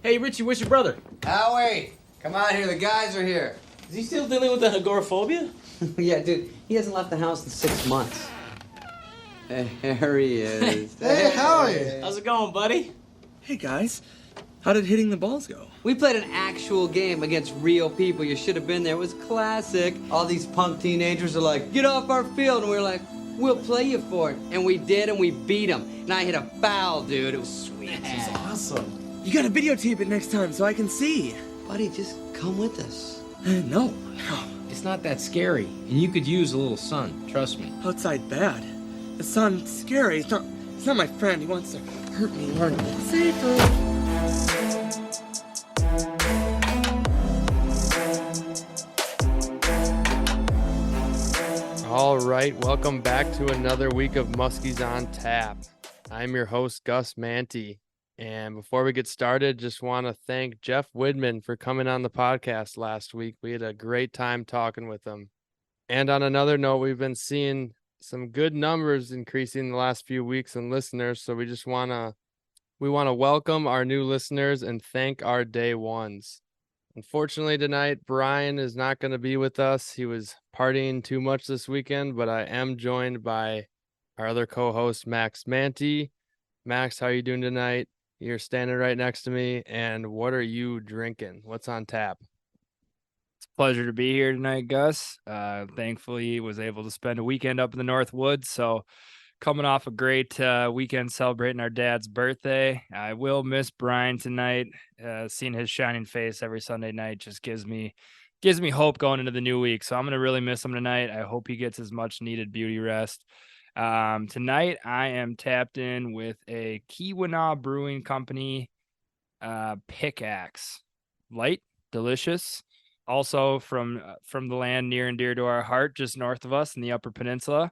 Hey, Richie, where's your brother? Howie, come on here. The guys are here. Is he still dealing with the agoraphobia? Yeah, dude, he hasn't left the house in 6 months. There he is. Hey, Howie. How's it going, buddy? Hey, guys. How did hitting the balls go? We played an actual game against real people. You should have been there. It was classic. All these punk teenagers are like, get off our field. And we were like, we'll play you for it. And we did, and we beat them. And I hit a foul, dude. It was sweet. This is awesome. You gotta videotape it next time so I can see. Buddy, just come with us. No. It's not that scary, and you could use a little sun, trust me. Outside bad. The sun's scary. It's not my friend. He wants to hurt me. Learn safer. All right, welcome back to another week of Muskies on Tap. I'm your host, Gus Max, and before we get started, just want to thank Jeff Widman for coming on the podcast last week. We had a great time talking with him. And on another note, we've been seeing some good numbers increasing the last few weeks in listeners, so we want to welcome our new listeners and thank our day ones. Unfortunately, tonight, Brian is not going to be with us. He was partying too much this weekend, but I am joined by our other co-host, Max Manti. Max, how are you doing tonight? You're standing right next to me, and what are you drinking? What's on tap? It's a pleasure to be here tonight, Gus. Thankfully, was able to spend a weekend up in the Northwoods, so coming off a great weekend celebrating our dad's birthday. I will miss Brian tonight. Seeing his shining face every Sunday night just gives me hope going into the new week. So I'm going to really miss him tonight. I hope he gets his much needed beauty rest. Tonight I am tapped in with a Keweenaw Brewing Company Pickaxe. Light, delicious. Also from the land near and dear to our heart, just north of us in the Upper Peninsula.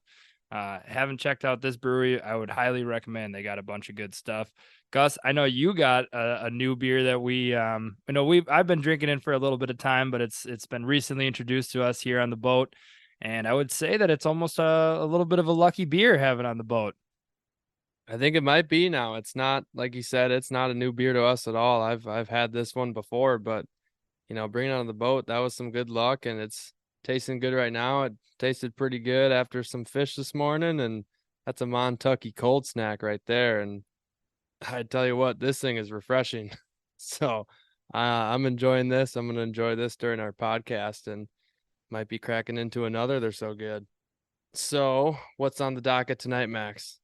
Haven't checked out this brewery. I would highly recommend. They got a bunch of good stuff. Gus, I know you got a new beer that I've been drinking in for a little bit of time, but it's been recently introduced to us here on the boat. And I would say that it's almost a little bit of a lucky beer having on the boat. I think it might be now. It's not, like you said, it's not a new beer to us at all. I've had this one before, but bringing it on the boat, that was some good luck, and it's tasting good right now. It tasted pretty good after some fish this morning, and that's a Montucky cold snack right there. And I tell you what, this thing is refreshing. So I'm enjoying this. I'm going to enjoy this during our podcast, and might be cracking into another. They're so good. So what's on the docket tonight, Max?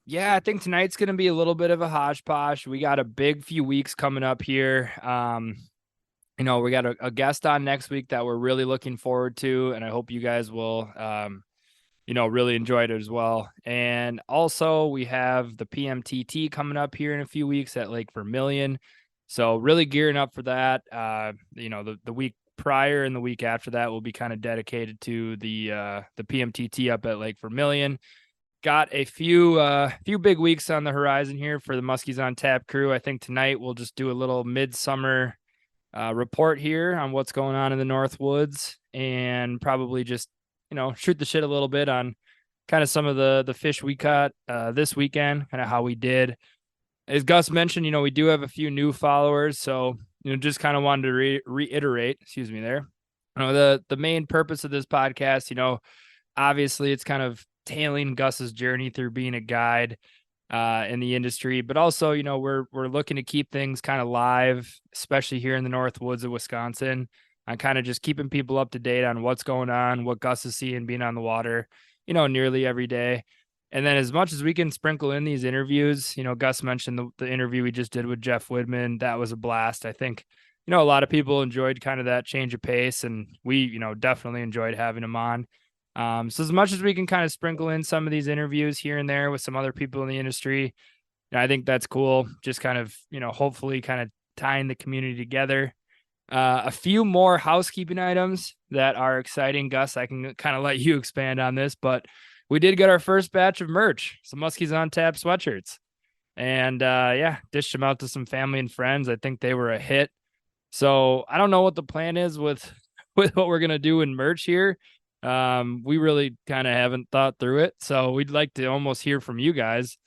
Yeah, I think tonight's going to be a little bit of a hodgepodge. We got a big few weeks coming up here. We got a guest on next week that we're really looking forward to, and I hope you guys will, really enjoy it as well. And also we have the PMTT coming up here in a few weeks at Lake Vermilion. So really gearing up for that. The week prior and the week after that will be kind of dedicated to the PMTT up at Lake Vermilion. Got a few big weeks on the horizon here for the Muskies on Tap crew. I think tonight we'll just do a little midsummer report here on what's going on in the Northwoods, and probably just shoot the shit a little bit on kind of some of the fish we caught this weekend, kind of how we did. As Gus mentioned, we do have a few new followers, so just kind of wanted to reiterate, excuse me there. The main purpose of this podcast, obviously it's kind of tailing Gus's journey through being a guide in the industry, but also, we're looking to keep things kind of live, especially here in the Northwoods of Wisconsin, on kind of just keeping people up to date on what's going on, what Gus is seeing being on the water, nearly every day. And then as much as we can sprinkle in these interviews, Gus mentioned the interview we just did with Jeff Widman. That was a blast. I think, a lot of people enjoyed kind of that change of pace, and we, definitely enjoyed having him on. So as much as we can kind of sprinkle in some of these interviews here and there with some other people in the industry, I think that's cool. Just kind of, hopefully kind of tying the community together. A few more housekeeping items that are exciting. Gus, I can kind of let you expand on this, but we did get our first batch of merch, some Muskies on Tap sweatshirts. And dished them out to some family and friends. I think they were a hit. So I don't know what the plan is with what we're going to do in merch here. We really kind of haven't thought through it. So we'd like to almost hear from you guys.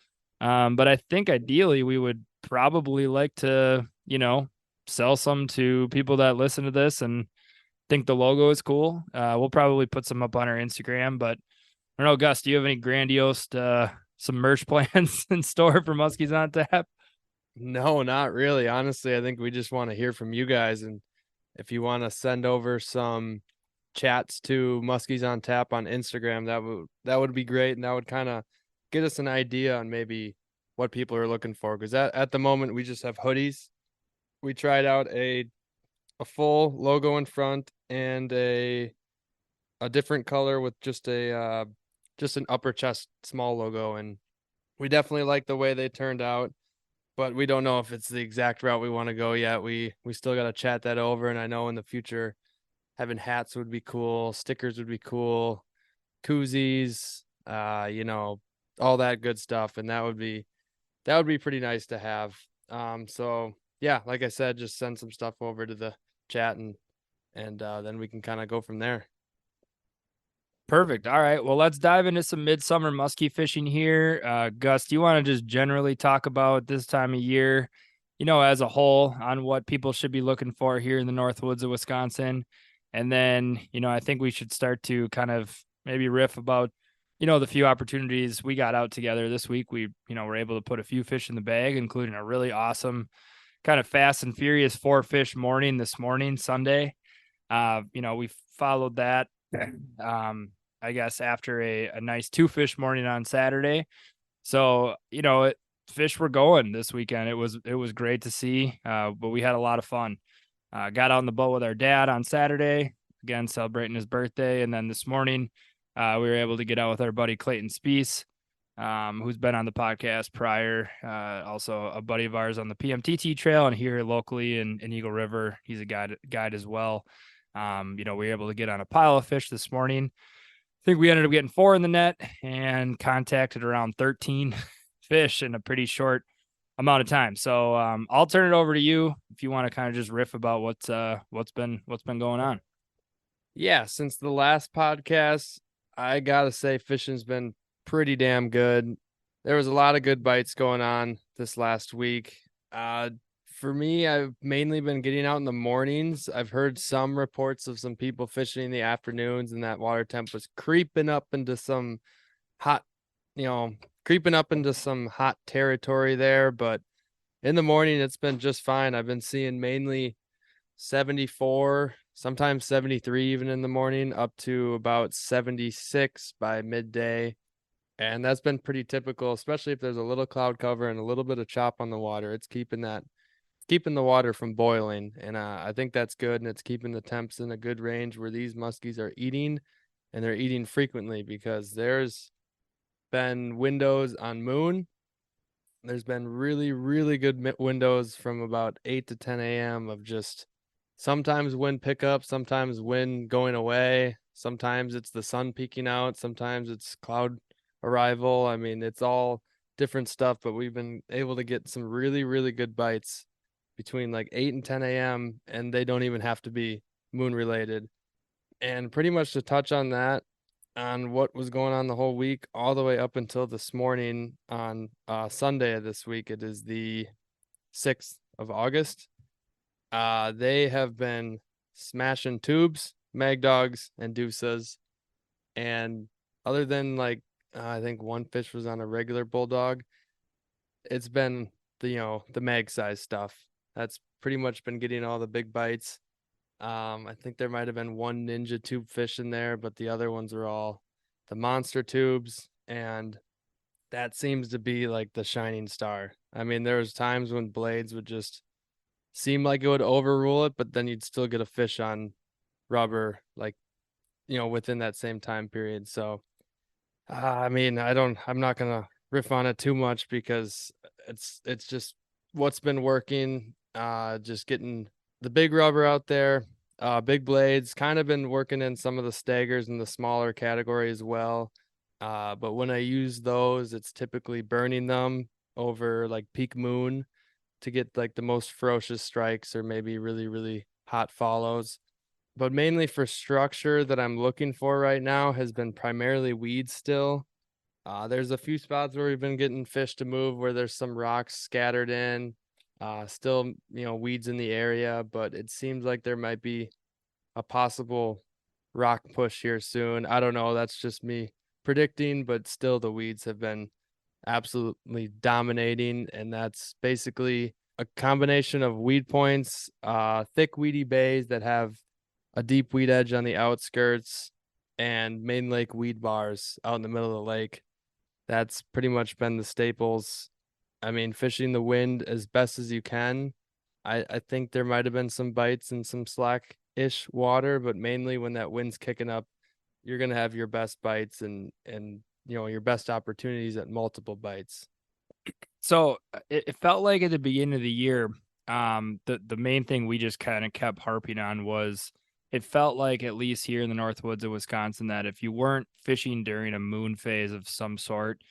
But I think ideally we would probably like to, sell some to people that listen to this and think the logo is cool. We'll probably put some up on our Instagram, but I don't know, Gus, do you have any grandiose some merch plans in store for Muskies on Tap? No, not really. Honestly, I think we just want to hear from you guys. And if you want to send over some chats to Muskies on Tap on Instagram, that would be great. And that would kind of get us an idea on maybe what people are looking for. Because at the moment we just have hoodies. We tried out a full logo in front and a different color with just an upper chest small logo, and we definitely like the way they turned out, but we don't know if it's the exact route we want to go yet. We still got to chat that over, and I know in the future having hats would be cool, stickers would be cool, koozies, all that good stuff, and that would be pretty nice to have. So yeah, like I said, just send some stuff over to the chat, and then we can kind of go from there. Perfect. All right. Well, let's dive into some midsummer muskie fishing here. Gus, do you want to just generally talk about this time of year, as a whole, on what people should be looking for here in the Northwoods of Wisconsin? And then, I think we should start to kind of maybe riff about, the few opportunities we got out together this week. We, were able to put a few fish in the bag, including a really awesome kind of fast and furious 4-fish morning this morning, Sunday. We followed that. I guess after a nice 2-fish morning on Saturday. So, fish were going this weekend. It was great to see, but we had a lot of fun. Got on the boat with our dad on Saturday, again, celebrating his birthday. And then this morning, we were able to get out with our buddy Clayton Speece, who's been on the podcast prior. Also a buddy of ours on the PMTT trail and here locally in Eagle River. He's a guide as well. We were able to get on a pile of fish this morning. I think we ended up getting 4 in the net and contacted around 13 fish in a pretty short amount of time. So I'll turn it over to you if you want to kind of just riff about what's been going on. Yeah, since the last podcast, I gotta say fishing's been pretty damn good. There was a lot of good bites going on this last week. For me, I've mainly been getting out in the mornings. I've heard some reports of some people fishing in the afternoons, and that water temp was creeping up into some hot territory there. But in the morning, it's been just fine. I've been seeing mainly 74, sometimes 73 even in the morning, up to about 76 by midday. And that's been pretty typical, especially if there's a little cloud cover and a little bit of chop on the water. It's keeping the water from boiling, and I think that's good, and it's keeping the temps in a good range where these muskies are eating, and they're eating frequently, because there's been windows on Moon. There's been really, really good windows from about 8 to 10 a.m. of just sometimes wind pickup, sometimes wind going away, sometimes it's the sun peeking out, sometimes it's cloud arrival. I mean, it's all different stuff, but we've been able to get some really, really good bites between like 8 and 10 a.m. and they don't even have to be moon related. And pretty much to touch on that, on what was going on the whole week, all the way up until this morning on Sunday of this week, it is the 6th of August. They have been smashing tubes, mag dogs, and deuces. And other than I think one fish was on a regular bulldog, it's been the mag size stuff. That's pretty much been getting all the big bites. I think there might have been one ninja tube fish in there, but the other ones are all the monster tubes, and that seems to be like the shining star. I mean, there was times when blades would just seem like it would overrule it, but then you'd still get a fish on rubber, within that same time period. So, I mean, I'm not gonna riff on it too much because it's just what's been working. Just getting the big rubber out there, big blades, kind of been working in some of the staggers in the smaller category as well. But when I use those, it's typically burning them over like peak moon to get like the most ferocious strikes or maybe really, really hot follows. But mainly for structure that I'm looking for right now has been primarily weeds still. There's a few spots where we've been getting fish to move where there's some rocks scattered in. Still, weeds in the area, but it seems like there might be a possible rock push here soon. I don't know. That's just me predicting, but still the weeds have been absolutely dominating. And that's basically a combination of weed points, thick weedy bays that have a deep weed edge on the outskirts, and main lake weed bars out in the middle of the lake. That's pretty much been the staples. I mean, fishing the wind as best as you can. I think there might have been some bites and some slack-ish water, but mainly when that wind's kicking up, you're gonna have your best bites and your best opportunities at multiple bites. So it felt like at the beginning of the year, the main thing we just kind of kept harping on was it felt like, at least here in the Northwoods of Wisconsin, that if you weren't fishing during a moon phase of some sort,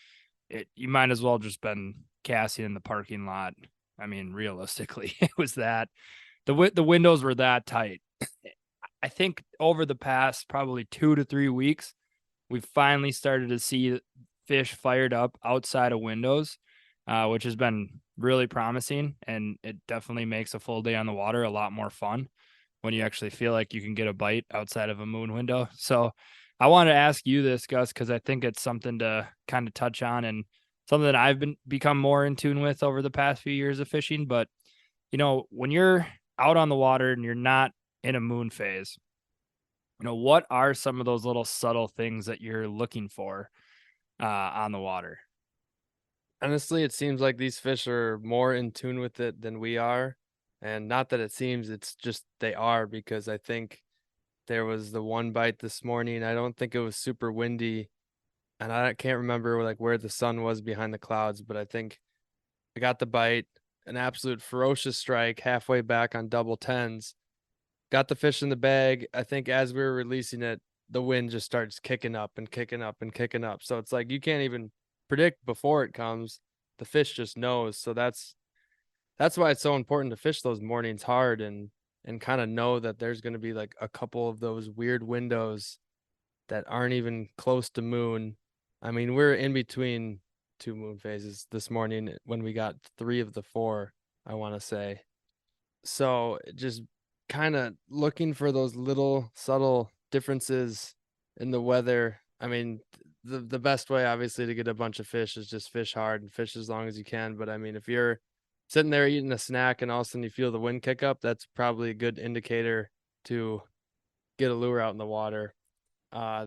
you might as well just been casting in the parking lot. I mean, realistically, it was that the windows were that tight. I think over the past probably 2 to 3 weeks, we've finally started to see fish fired up outside of windows, which has been really promising. And it definitely makes a full day on the water a lot more fun when you actually feel like you can get a bite outside of a moon window. So I want to ask you this, Gus, because I think it's something to kind of touch on and something that I've become more in tune with over the past few years of fishing. But, when you're out on the water and you're not in a moon phase, what are some of those little subtle things that you're looking for on the water? Honestly, it seems like these fish are more in tune with it than we are. And not that it seems, it's just they are, because I think there was the one bite this morning. I don't think it was super windy, and I can't remember like where the sun was behind the clouds, but I think I got the bite, an absolute ferocious strike halfway back on double tens. Got the fish in the bag. I think as we were releasing it, the wind just starts kicking up and kicking up and kicking up. So it's like you can't even predict before it comes. The fish just knows. So that's why it's so important to fish those mornings hard and kind of know that there's going to be like a couple of those weird windows that aren't even close to moon. I mean, we're in between 2 moon phases this morning when we got 3 of the 4, I want to say. So just kind of looking for those little subtle differences in the weather. I mean, the best way obviously to get a bunch of fish is just fish hard and fish as long as you can. But I mean, if you're sitting there eating a snack and all of a sudden you feel the wind kick up, that's probably a good indicator to get a lure out in the water. I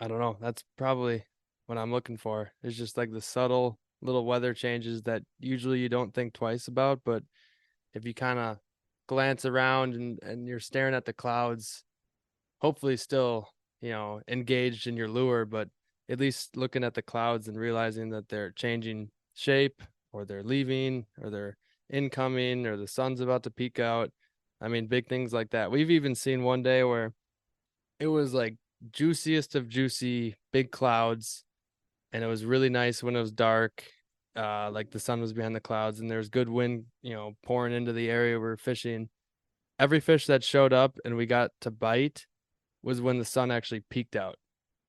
don't know. That's probably what I'm looking for. It's just like the subtle little weather changes that usually you don't think twice about. But if you kind of glance around and you're staring at the clouds, hopefully still, engaged in your lure, but at least looking at the clouds and realizing that they're changing shape, or they're leaving, or they're incoming, or the sun's about to peek out. I mean, big things like that. We've even seen one day where it was like juiciest of juicy big clouds, and it was really nice when it was dark, like the sun was behind the clouds and there's good wind pouring into the area we're fishing. Every fish that showed up and we got to bite was when the sun actually peaked out.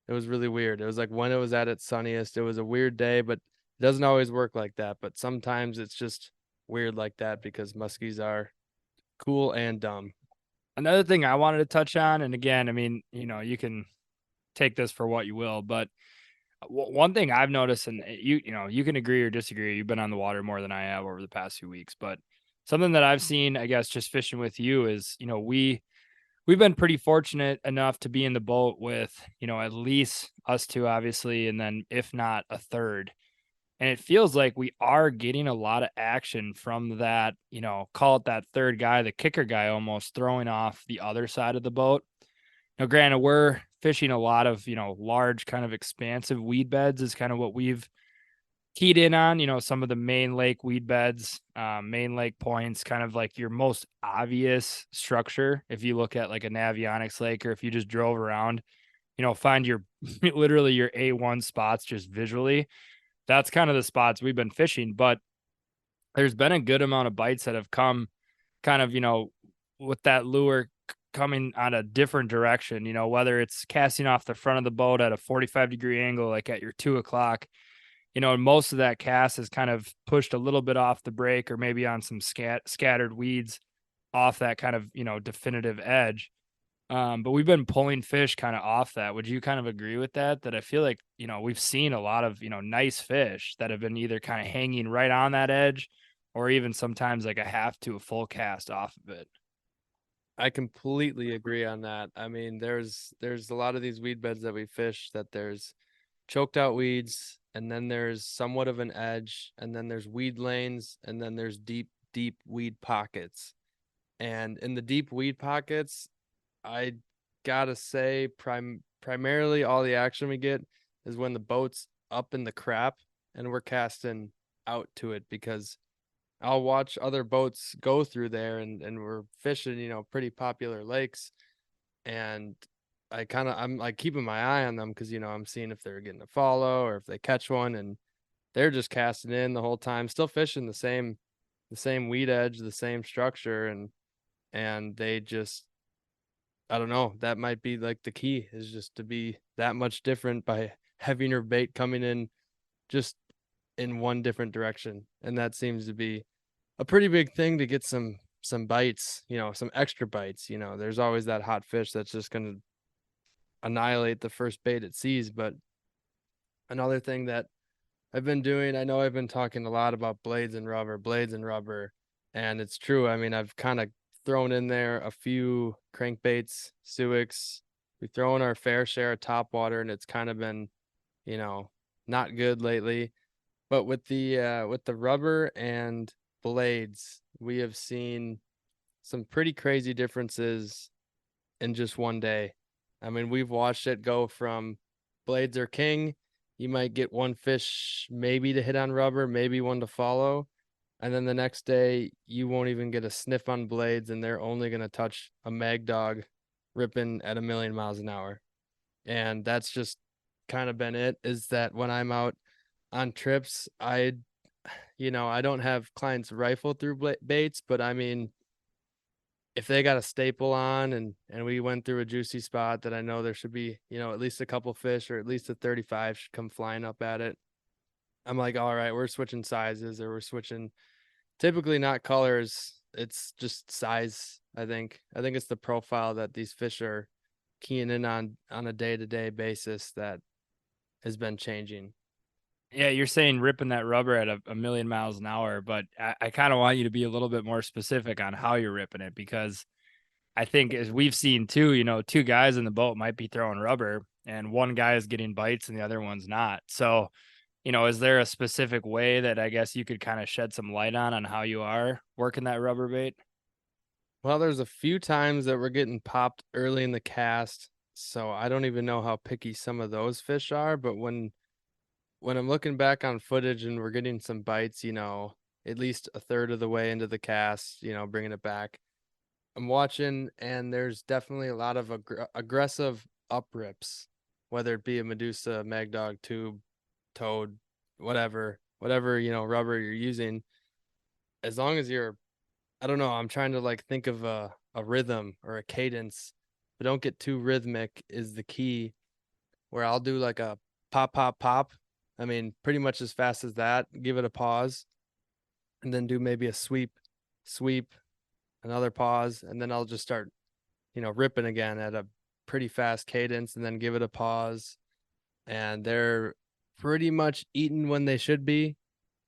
It was really weird. It was like when it was at its sunniest. It was a weird day, but it doesn't always work like that. But sometimes it's just weird like that because muskies are cool and dumb. Another thing I wanted to touch on, and again, I mean, you can take this for what you will, but one thing I've noticed, and you can agree or disagree. You've been on the water more than I have over the past few weeks, but something that I've seen, I guess, just fishing with you is, we've been pretty fortunate enough to be in the boat with, at least us two, obviously, and then if not a third. And it feels like we are getting a lot of action from that, call it that third guy, the kicker guy, almost throwing off the other side of the boat. Now, granted, we're fishing a lot of, large kind of expansive weed beds is kind of what we've keyed in on, some of the main lake weed beds, main lake points, kind of like your most obvious structure. If you look at like a Navionics lake, or if you just drove around, find your literally your A1 spots just visually. That's kind of the spots we've been fishing, but there's been a good amount of bites that have come kind of, with that lure coming on a different direction, whether it's casting off the front of the boat at a 45-degree angle, like at your 2 o'clock, most of that cast is kind of pushed a little bit off the break or maybe on some scattered weeds off that kind of, definitive edge. But we've been pulling fish kind of off that. Would you kind of agree with that? That I feel like, we've seen a lot of, nice fish that have been either kind of hanging right on that edge or even sometimes like a half to a full cast off of it. I completely agree on that. I mean, there's a lot of these weed beds that we fish that there's choked out weeds, and then there's somewhat of an edge, and then there's weed lanes, and then there's deep weed pockets. And in the deep weed pockets, I gotta say primarily all the action we get is when the boat's up in the crap and we're casting out to it, because I'll watch other boats go through there and we're fishing, pretty popular lakes. And I'm like keeping my eye on them because, I'm seeing if they're getting a follow or if they catch one, and they're just casting in the whole time, still fishing the same weed edge, the same structure. And they just, I don't know, that might be like the key, is just to be that much different by having your bait coming in just in one different direction. And that seems to be a pretty big thing to get some bites, some extra bites. There's always that hot fish that's just going to annihilate the first bait it sees. But another thing that I've been doing, I know I've been talking a lot about blades and rubber, and it's true. I mean, I've kind of thrown in there a few crankbaits, suics. We throw in our fair share of topwater, and it's kind of been, not good lately. But with the rubber and blades, we have seen some pretty crazy differences in just one day. I mean, we've watched it go from blades are king. You might get one fish maybe to hit on rubber, maybe one to follow. And then the next day, you won't even get a sniff on blades, and they're only going to touch a mag dog ripping at 1,000,000 miles an hour. And that's just kind of been it, is that when I'm out on trips, I don't have clients rifle through baits, but I mean, if they got a staple on and we went through a juicy spot that I know there should be, at least a couple fish, or at least a 35 should come flying up at it, I'm like, all right, we're switching sizes, or we're switching, typically not colors. It's just size. I think it's the profile that these fish are keying in on a day-to-day basis that has been changing. Yeah, you're saying ripping that rubber at a million miles an hour, but I kind of want you to be a little bit more specific on how you're ripping it, because I think, as we've seen too, two guys in the boat might be throwing rubber and one guy is getting bites and the other one's not. So, is there a specific way that I guess you could kind of shed some light on how you are working that rubber bait? Well, there's a few times that we're getting popped early in the cast, so I don't even know how picky some of those fish are. But when I'm looking back on footage and we're getting some bites, at least a third of the way into the cast, bringing it back, I'm watching, and there's definitely a lot of aggressive uprips, whether it be a Medusa, Mag Dog, tube, toad, whatever, rubber you're using. As long as you're, I don't know, I'm trying to like think of a rhythm or a cadence, but don't get too rhythmic is the key, where I'll do like a pop, pop, pop. I mean, pretty much as fast as that, give it a pause, and then do maybe a sweep, another pause, and then I'll just start, ripping again at a pretty fast cadence, and then give it a pause. And they're pretty much eating when they should be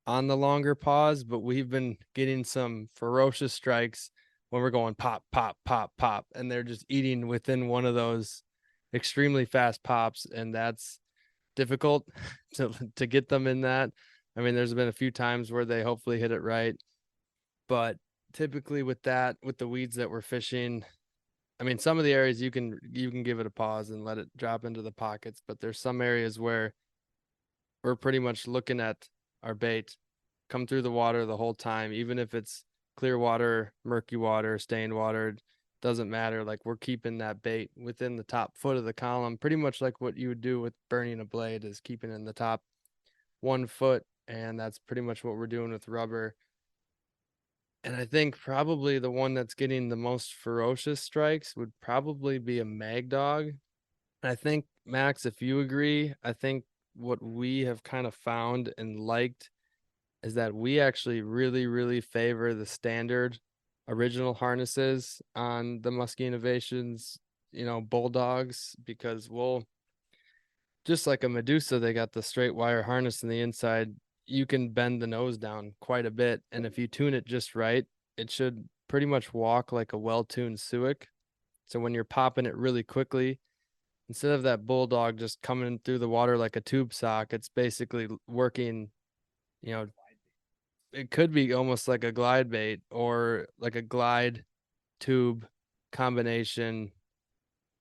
on the longer pause, but we've been getting some ferocious strikes when we're going pop, pop, pop, pop, and they're just eating within one of those extremely fast pops, and that's difficult to get them in that. I mean, there's been a few times where they hopefully hit it right, but typically with the weeds that we're fishing, I mean, some of the areas you can give it a pause and let it drop into the pockets, but there's some areas where we're pretty much looking at our bait come through the water the whole time, even if it's clear water, murky water, stained water, doesn't matter. Like, we're keeping that bait within the top foot of the column, pretty much like what you would do with burning a blade, is keeping in the top 1 foot. And that's pretty much what we're doing with rubber. And I think probably the one that's getting the most ferocious strikes would probably be a Mag Dog. And I think, Max, if you agree, I think what we have kind of found and liked is that we actually really, really favor the standard original harnesses on the Musky Innovations, bulldogs, because we'll, just like a Medusa, they got the straight wire harness in the inside. You can bend the nose down quite a bit. And if you tune it just right, it should pretty much walk like a well-tuned Suic. So when you're popping it really quickly, instead of that bulldog just coming through the water like a tube sock, it's basically working, it could be almost like a glide bait or like a glide tube combination.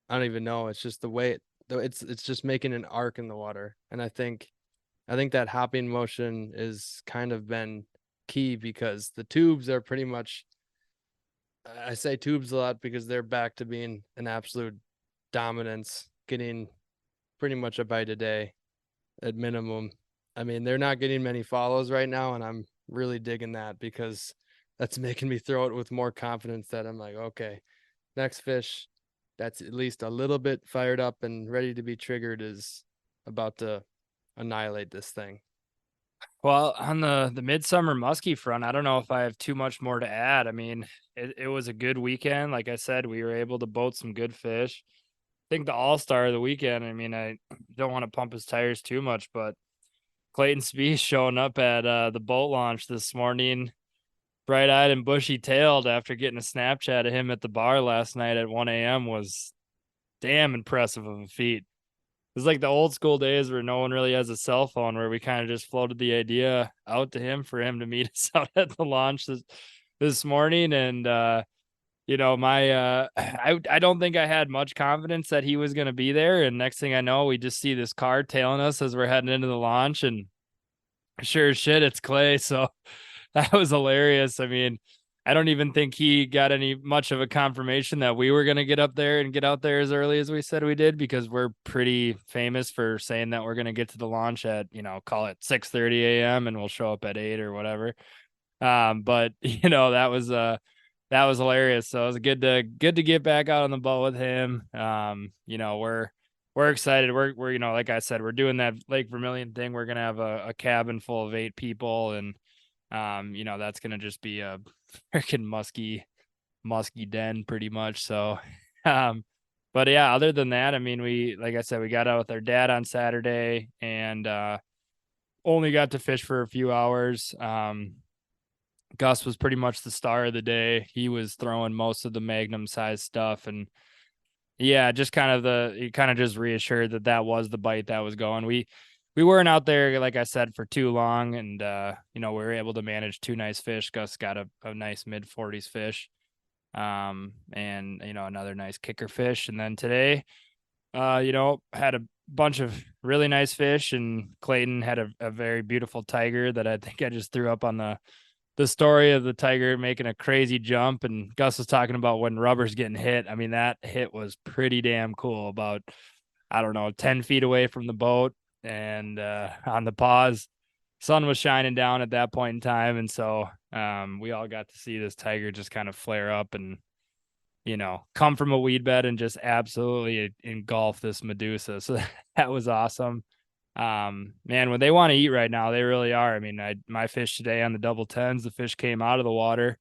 I don't even know. It's just the way it's just making an arc in the water. And I think that hopping motion is kind of been key, because the tubes are pretty much, I say tubes a lot because they're back to being an absolute dominance, getting pretty much a bite a day at minimum. I mean, they're not getting many follows right now, and I'm really digging that, because that's making me throw it with more confidence that I'm like, okay, next fish that's at least a little bit fired up and ready to be triggered is about to annihilate this thing. Well, on the midsummer muskie front, I don't know if I have too much more to add. I mean, it was a good weekend. Like I said, we were able to boat some good fish. I think the all-star of the weekend, I mean, I don't want to pump his tires too much, but Clayton Spieth showing up at the boat launch this morning, bright-eyed and bushy-tailed after getting a Snapchat of him at the bar last night at 1 a.m. was damn impressive of a feat. It's like the old school days where no one really has a cell phone, where we kind of just floated the idea out to him for him to meet us out at the launch this morning. And, I don't think I had much confidence that he was going to be there. And next thing I know, we just see this car tailing us as we're heading into the launch, and sure as shit, it's Clay. So that was hilarious. I mean, I don't even think he got any much of a confirmation that we were going to get up there and get out there as early as we said we did, because we're pretty famous for saying that we're going to get to the launch at, call it 6:30 a.m. and we'll show up at 8 or whatever. But that was hilarious. So it was good to get back out on the boat with him. We're excited. We're like I said, we're doing that Lake Vermilion thing. We're going to have a cabin full of 8 people, and that's going to just be a freaking musky den pretty much. So, but yeah, other than that, I mean, like I said, we got out with our dad on Saturday and, only got to fish for a few hours. Gus was pretty much the star of the day. He was throwing most of the Magnum size stuff, and yeah, just he kind of just reassured that was the bite that was going. We weren't out there, like I said, for too long, and we were able to manage 2 nice fish. Gus got a nice mid-40s fish, and another nice kicker fish. And then today, had a bunch of really nice fish, and Clayton had a very beautiful tiger that I think I just threw up on the story of the tiger making a crazy jump. And Gus was talking about when rubber's getting hit. I mean, that hit was pretty damn cool. About, I don't know, 10 feet away from the boat, and on the pause, sun was shining down at that point in time. And so we all got to see this tiger just kind of flare up and, come from a weed bed and just absolutely engulf this Medusa. So that was awesome. Man, when they want to eat right now, they really are. I mean, my fish today on the double tens, the fish came out of the water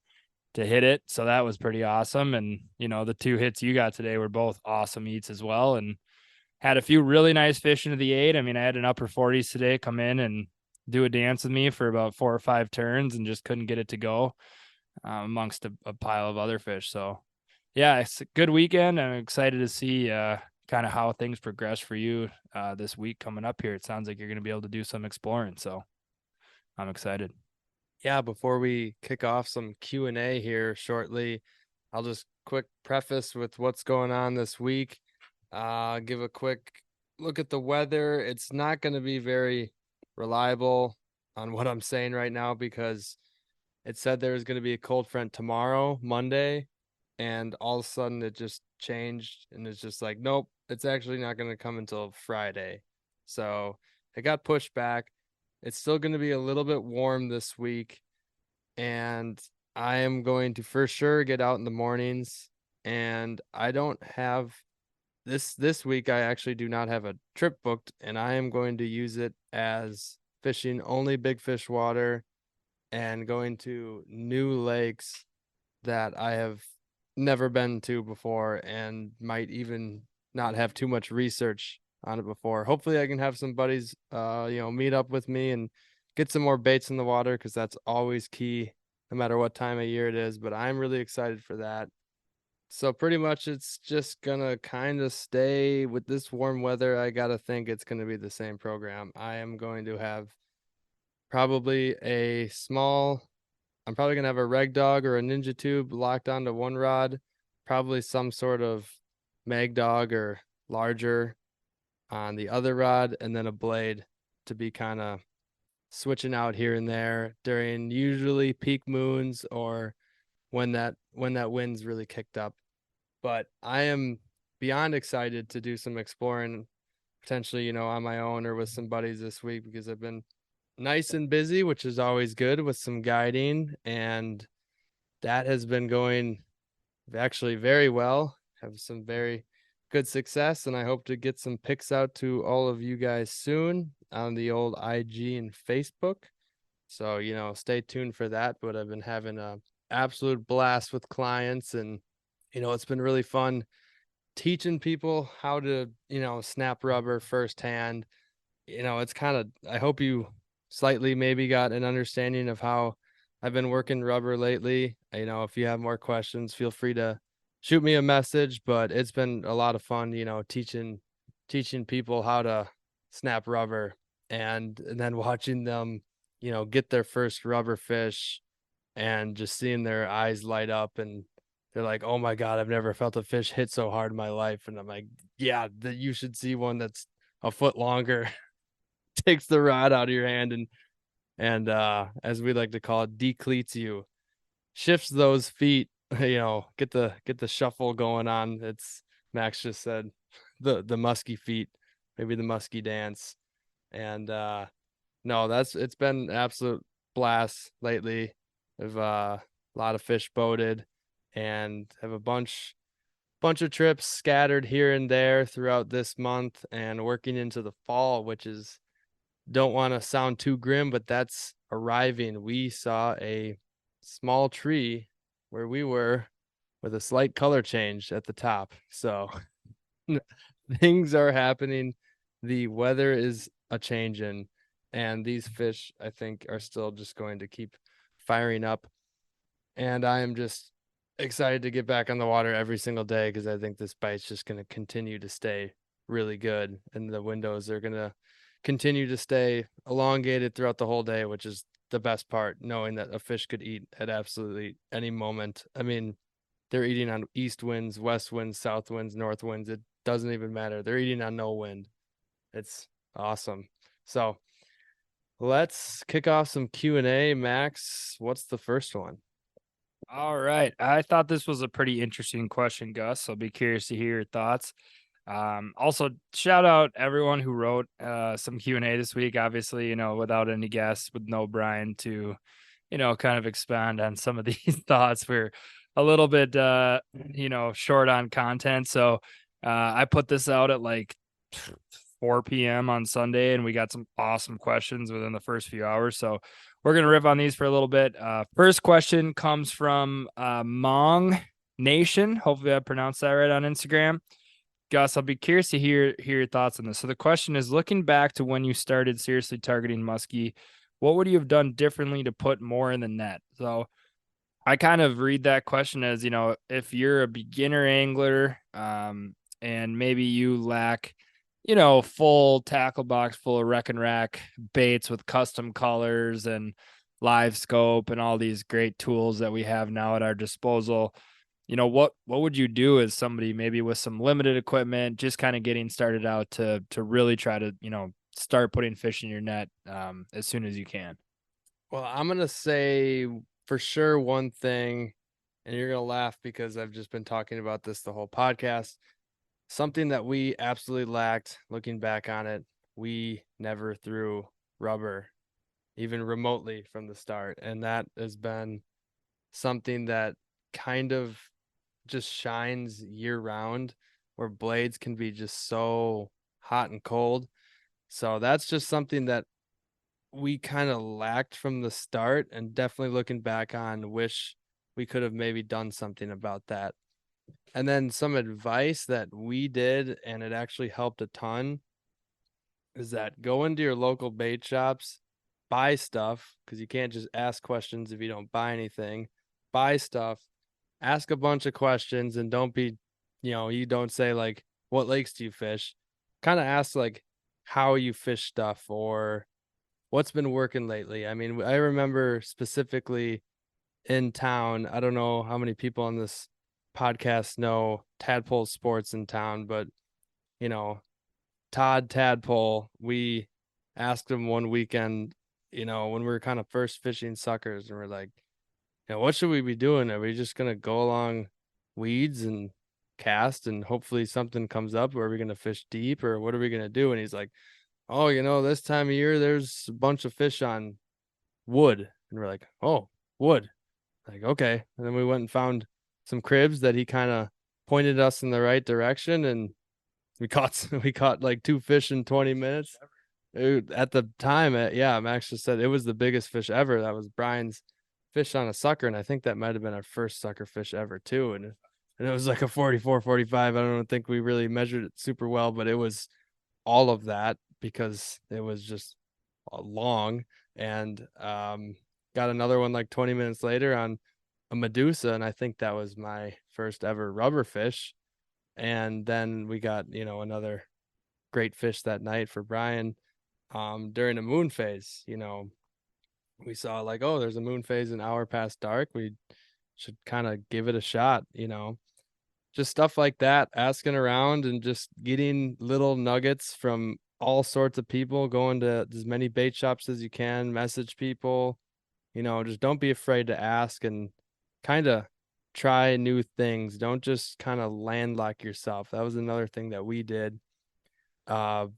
to hit it. So that was pretty awesome. And, the 2 hits you got today were both awesome eats as well. And had a few really nice fish into the 8. I mean, I had an upper 40s today come in and do a dance with me for about 4 or 5 turns and just couldn't get it to go amongst a pile of other fish. So yeah, it's a good weekend. I'm excited to see kind of how things progress for you this week coming up here. It sounds like you're going to be able to do some exploring. So I'm excited. Yeah, before we kick off some Q&A here shortly, I'll just quick preface with what's going on this week. Give a quick look at the weather. It's not going to be very reliable on what I'm saying right now, because it said there was going to be a cold front tomorrow, Monday, and all of a sudden it just changed, and it's just like, nope, it's actually not going to come until Friday. So it got pushed back. It's still going to be a little bit warm this week, and I am going to for sure get out in the mornings, and I don't have this week I actually do not have a trip booked, and I am going to use it as fishing only big fish water and going to new lakes that I have never been to before and might even not have too much research on it before. Hopefully I can have some buddies meet up with me and get some more baits in the water, because that's always key no matter what time of year it is. But I'm really excited for that. So pretty much it's just gonna kind of stay with this warm weather. I gotta think it's gonna be the same program. I am going to have probably a small I'm probably gonna have a reg dog or a ninja tube locked onto one rod, probably some sort of mag dog or larger on the other rod, and then a blade to be kind of switching out here and there during usually peak moons or when that wind's really kicked up. But I am beyond excited to do some exploring, potentially, on my own or with some buddies this week, because I've been nice and busy, which is always good, with some guiding, and that has been going actually very well. Have some very good success, and I hope to get some pics out to all of you guys soon on the old IG and Facebook. So, stay tuned for that. But I've been having a absolute blast with clients, and it's been really fun teaching people how to, snap rubber firsthand. It's kind of, I hope you slightly maybe got an understanding of how I've been working rubber lately. If you have more questions, feel free to shoot me a message, but it's been a lot of fun, teaching people how to snap rubber, and then watching them, get their first rubber fish and just seeing their eyes light up, and they're like, "Oh my God, I've never felt a fish hit so hard in my life." And I'm like, "Yeah, you should see one that's a foot longer." Takes the rod out of your hand and as we like to call it, decleats you, shifts those feet, get the shuffle going on. It's Max just said the musky feet, maybe the musky dance. And no, it's been an absolute blast lately. I've a lot of fish boated and have a bunch of trips scattered here and there throughout this month and working into the fall, which is, don't want to sound too grim, but that's arriving. We saw a small tree where we were with a slight color change at the top. So things are happening. The weather is a changing, and these fish, I think, are still just going to keep firing up. And I am just excited to get back on the water every single day, because I think this bite's just going to continue to stay really good, and the windows are going to continue to stay elongated throughout the whole day, which is the best part, knowing that a fish could eat at absolutely any moment. I mean, they're eating on east winds, west winds, south winds, north winds. It doesn't even matter. They're eating on no wind. It's awesome. So let's kick off some Q&A. Max, what's the first one? All right. I thought this was a pretty interesting question, Gus. I'll be curious to hear your thoughts. Also, shout out everyone who wrote some Q&A this week. Obviously, without any guests, with no Brian to, kind of expand on some of these thoughts. We're a little bit, short on content. So I put this out at like 4 p.m. on Sunday, and we got some awesome questions within the first few hours. So we're going to riff on these for a little bit. First question comes from Mong Nation. Hopefully I pronounced that right on Instagram. Gus, I'll be curious to hear your thoughts on this. So the question is, looking back to when you started seriously targeting muskie, what would you have done differently to put more in the net? So I kind of read that question as, if you're a beginner angler, and maybe you lack, full tackle box full of wreck and rack baits with custom colors and live scope and all these great tools that we have now at our disposal. What would you do as somebody maybe with some limited equipment, just kind of getting started out to really try to, start putting fish in your net as soon as you can? Well, I'm going to say for sure one thing, and you're going to laugh because I've just been talking about this the whole podcast. Something that we absolutely lacked, looking back on it, we never threw rubber, even remotely, from the start. And that has been something that kind of just shines year round, where blades can be just so hot and cold. So that's just something that we kind of lacked from the start, and definitely looking back on, wish we could have maybe done something about that. And then some advice that we did, and it actually helped a ton, is that go into your local bait shops, buy stuff, because you can't just ask questions if you don't buy anything. Buy stuff, ask a bunch of questions, and don't be, you don't say like, what lakes do you fish? Kind of ask like how you fish stuff or what's been working lately. I mean, I remember specifically in town, I don't know how many people on this podcast know Tadpole Sports in town, but Todd Tadpole, we asked him one weekend, when we were kind of first fishing suckers, and we're like, what should we be doing? Are we just going to go along weeds and cast and hopefully something comes up? Or are we going to fish deep, or what are we going to do? And he's like, oh, this time of year, there's a bunch of fish on wood. And we're like, oh, wood. Like, okay. And then we went and found some cribs that he kind of pointed us in the right direction, and we caught like 2 fish in 20 minutes. At the time, Max just said it was the biggest fish ever. That was Brian's fish on a sucker, and I think that might have been our first sucker fish ever too. And it was like a 44, 45. I don't think we really measured it super well, but it was all of that because it was just long. And got another one like 20 minutes later on a Medusa, and I think that was my first ever rubber fish. And then we got, another great fish that night for Brian during a moon phase. We saw like, oh, there's a moon phase an hour past dark. We should kind of give it a shot, just stuff like that, asking around and just getting little nuggets from all sorts of people, going to as many bait shops as you can, message people, just don't be afraid to ask and kind of try new things. Don't just kind of landlock yourself. That was another thing that we did.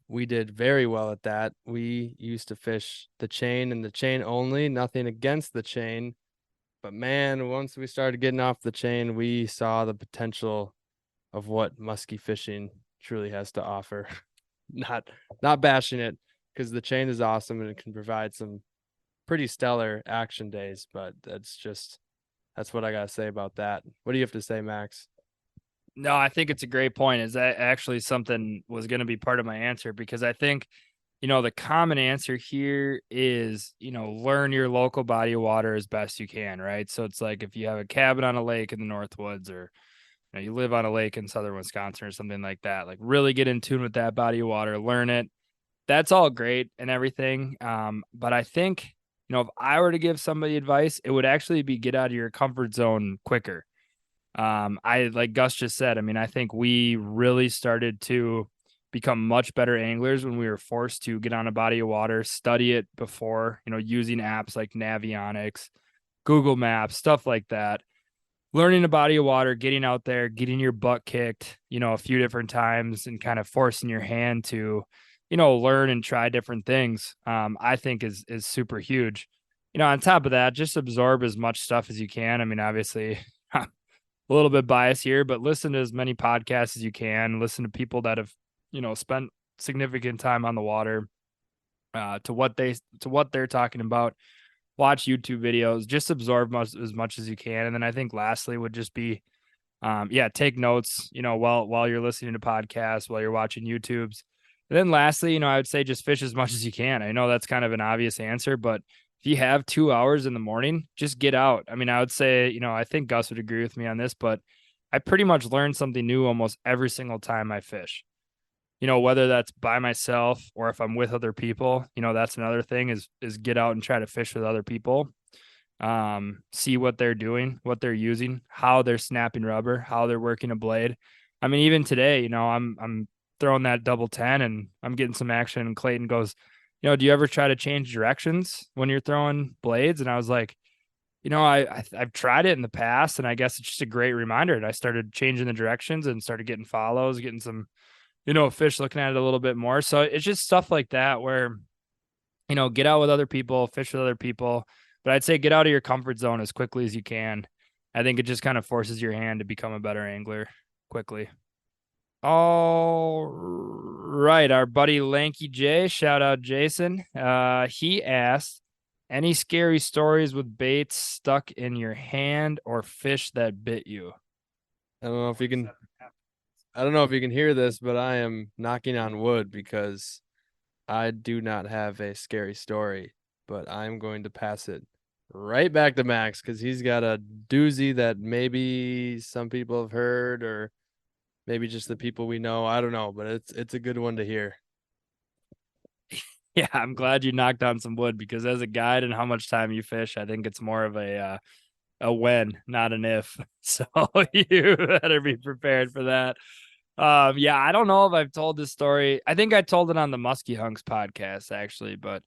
We did very well at that. We used to fish the chain and the chain only, nothing against the chain. But man, once we started getting off the chain, we saw the potential of what musky fishing truly has to offer. Not bashing it, because the chain is awesome and it can provide some pretty stellar action days, but that's what I gotta say about that. What do you have to say, Max? No, I think it's a great point. Is that actually something was going to be part of my answer? Because I think, the common answer here is, learn your local body of water as best you can, right? So it's like if you have a cabin on a lake in the Northwoods, or you live on a lake in southern Wisconsin or something like that, like really get in tune with that body of water, learn it. That's all great and everything. But I think, if I were to give somebody advice, it would actually be get out of your comfort zone quicker. I, like Gus just said, I think we really started to become much better anglers when we were forced to get on a body of water, study it before, using apps like Navionics, Google Maps, stuff like that. Learning a body of water, getting out there, getting your butt kicked, a few different times, and kind of forcing your hand to, learn and try different things, I think is super huge. On top of that, just absorb as much stuff as you can. Obviously, a little bit biased here, but listen to as many podcasts as you can. Listen to people that have, spent significant time on the water, to what they're talking about. Watch YouTube videos, just absorb as much as you can. And then I think lastly would just be, take notes, while you're listening to podcasts, while you're watching YouTubes. And then lastly, I would say just fish as much as you can. I know that's kind of an obvious answer, but if you have 2 hours in the morning, just get out. I would say, I think Gus would agree with me on this, but I pretty much learn something new almost every single time I fish. Whether that's by myself or if I'm with other people, that's another thing is get out and try to fish with other people. See what they're doing, what they're using, how they're snapping rubber, how they're working a blade. Even today, I'm throwing that double 10 and I'm getting some action, and Clayton goes, do you ever try to change directions when you're throwing blades? And I was like, I've tried it in the past, and I guess it's just a great reminder. And I started changing the directions and started getting follows, getting some, fish looking at it a little bit more. So it's just stuff like that where, get out with other people, fish with other people, but I'd say get out of your comfort zone as quickly as you can. I think it just kind of forces your hand to become a better angler quickly. All right, our buddy Lanky J, shout out Jason. He asked, any scary stories with baits stuck in your hand or fish that bit you? I don't know if you can. I don't know if you can hear this, but I am knocking on wood because I do not have a scary story, but I'm going to pass it right back to Max because he's got a doozy that maybe some people have heard or maybe just the people we know. I don't know, but it's a good one to hear. Yeah, I'm glad you knocked on some wood because as a guide and how much time you fish, I think it's more of a when, not an if. So you better be prepared for that. Yeah, I don't know if I've told this story. I think I told it on the Musky Hunks podcast actually, but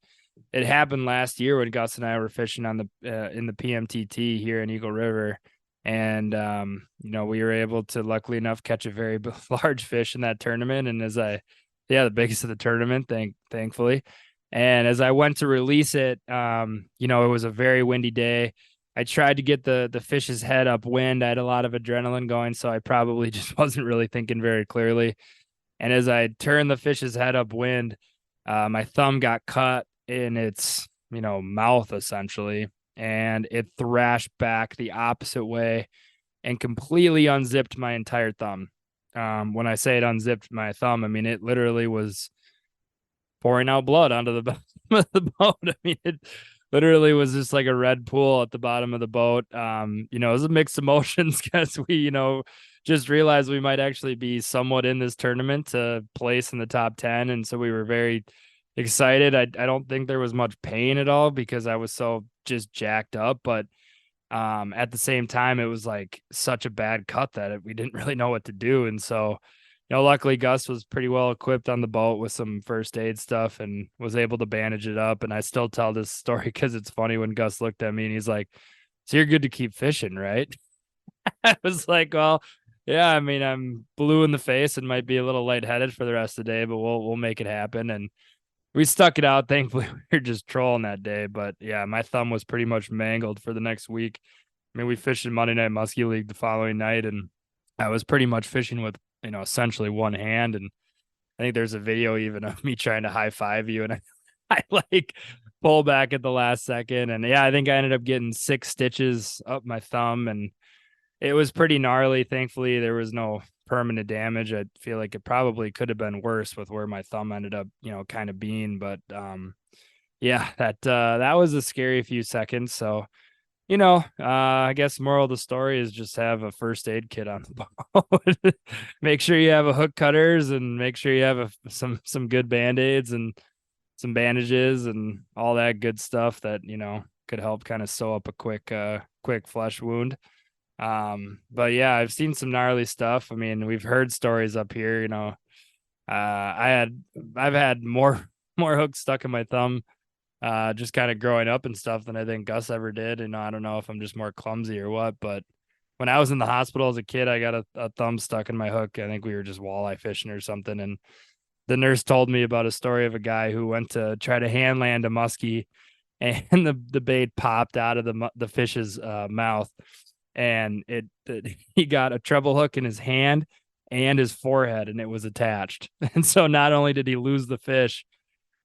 it happened last year when Gus and I were fishing on the in the PMTT here in Eagle River, and we were able to luckily enough catch a very large fish in that tournament. And the biggest of the tournament, thankfully. And as I went to release it, it was a very windy day. I tried to get the fish's head upwind. I had a lot of adrenaline going, so I probably just wasn't really thinking very clearly. And as I turned the fish's head upwind, my thumb got cut in its, mouth essentially, and it thrashed back the opposite way and completely unzipped my entire thumb. When I say it unzipped my thumb, I mean, it literally was pouring out blood onto the bottom of the boat. I mean, it literally was just like a red pool at the bottom of the boat. It was a mixed emotions because we, just realized we might actually be somewhat in this tournament to place in the top 10. And so we were very excited. I don't think there was much pain at all because I was so just jacked up, but at the same time, it was like such a bad cut that we didn't really know what to do. And so, luckily Gus was pretty well equipped on the boat with some first aid stuff and was able to bandage it up. And I still tell this story because it's funny when Gus looked at me and he's like, so you're good to keep fishing, right? I was like, well, yeah, I mean, I'm blue in the face and might be a little lightheaded for the rest of the day, but we'll make it happen. And we stuck it out. Thankfully, we were just trolling that day. But yeah, my thumb was pretty much mangled for the next week. I mean, we fished in Monday Night Muskie League the following night, and I was pretty much fishing with, essentially one hand. And I think there's a video even of me trying to high five you, and I like pull back at the last second. And yeah, I think I ended up getting 6 stitches up my thumb, and it was pretty gnarly. Thankfully, there was no permanent damage. I feel like it probably could have been worse with where my thumb ended up, kind of being. But yeah, that was a scary few seconds. So, I guess moral of the story is just have a first aid kit on the boat. Make sure you have a hook cutters and make sure you have some good band-aids and some bandages and all that good stuff that, could help kind of sew up a quick flesh wound. But yeah, I've seen some gnarly stuff. I mean, we've heard stories up here, I've had more hooks stuck in my thumb, just kind of growing up and stuff than I think Gus ever did. And I don't know if I'm just more clumsy or what, but when I was in the hospital as a kid, I got a thumb stuck in my hook. I think we were just walleye fishing or something. And the nurse told me about a story of a guy who went to try to hand land a muskie and the bait popped out of the fish's mouth. And he got a treble hook in his hand and his forehead, and it was attached. And so not only did he lose the fish,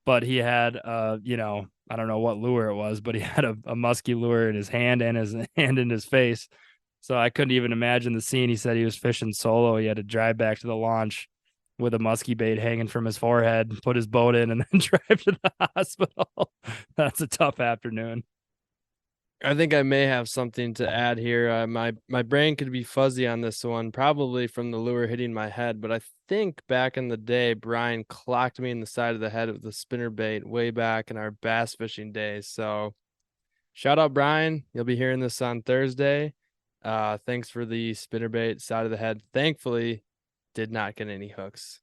but he had I don't know what lure it was, but he had a musky lure in his hand and his hand in his face. So I couldn't even imagine the scene. He said he was fishing solo. He had to drive back to the launch with a musky bait hanging from his forehead, put his boat in, and then drive to the hospital. That's a tough afternoon. I think I may have something to add here. My brain could be fuzzy on this one, probably from the lure hitting my head, but I think back in the day, Brian clocked me in the side of the head with the spinner bait way back in our bass fishing days. So shout out, Brian. You'll be hearing this on Thursday. Thanks for the spinner bait side of the head. Thankfully, did not get any hooks.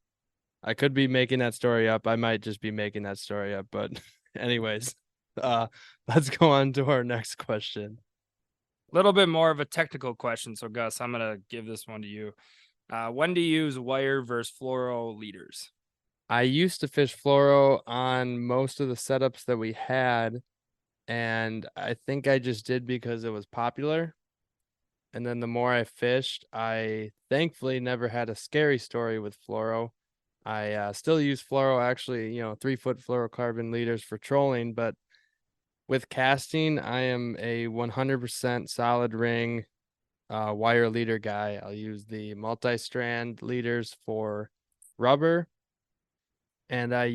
I could be making that story up. I might just be making that story up, but anyways. Let's go on to our next question. A little bit more of a technical question. So Gus, I'm going to give this one to you. When do you use wire versus fluoro leaders? I used to fish fluoro on most of the setups that we had, and I think I just did because it was popular. And then the more I fished, I thankfully never had a scary story with fluoro. I still use fluoro, actually, 3-foot fluorocarbon leaders for trolling, but with casting, I am a 100% solid ring wire leader guy. I'll use the multi-strand leaders for rubber, and I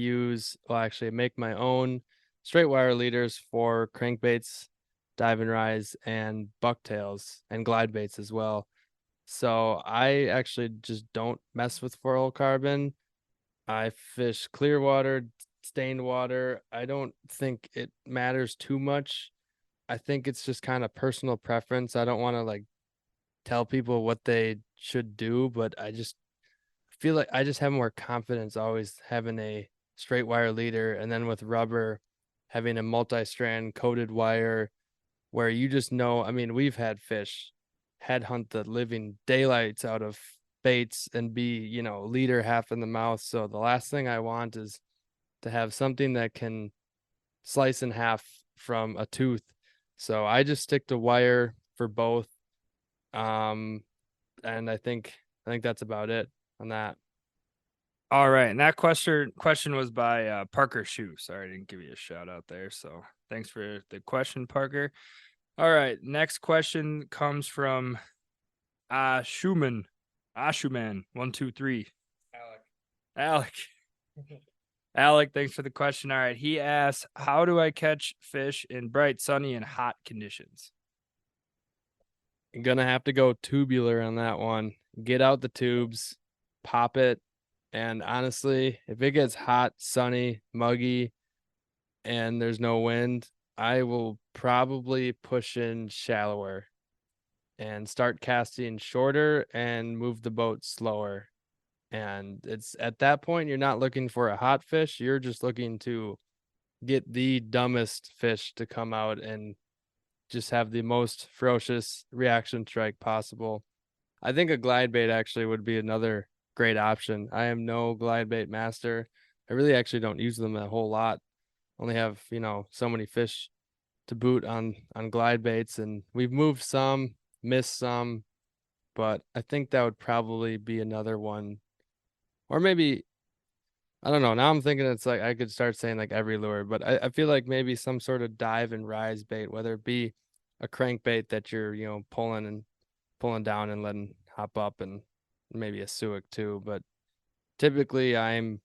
make my own straight wire leaders for crankbaits, dive and rise, and bucktails, and glide baits as well. So I actually just don't mess with fluorocarbon. I fish clear water, stained water. I don't think it matters too much. I think it's just kind of personal preference. I don't want to like tell people what they should do, but I just feel like I just have more confidence always having a straight wire leader, and then with rubber having a multi-strand coated wire where you just know, I mean, we've had fish headhunt the living daylights out of baits and be, leader half in the mouth. So the last thing I want is to have something that can slice in half from a tooth. So I just stick to wire for both. And I think that's about it on that. All right, and that question was by Parker Shoe. Sorry, I didn't give you a shout out there. So thanks for the question, Parker. All right, next question comes from Schumann. Ashuman 123. Alec. Alec, thanks for the question. All right, he asks, how do I catch fish in bright, sunny, and hot conditions? You're gonna have to go tubular on that one. Get out the tubes, pop it, and honestly, if it gets hot, sunny, muggy, and there's no wind, I will probably push in shallower and start casting shorter and move the boat slower. And it's at that point, you're not looking for a hot fish. You're just looking to get the dumbest fish to come out and just have the most ferocious reaction strike possible. I think a glide bait actually would be another great option. I am no glide bait master. I really actually don't use them a whole lot. Only have, so many fish to boot on glide baits, and we've moved some, missed some, but I think that would probably be another one. Or maybe, I don't know. Now I'm thinking it's like I could start saying like every lure, but I feel like maybe some sort of dive and rise bait, whether it be a crankbait that you're, pulling down and letting hop up, and maybe a suic too. But typically I'm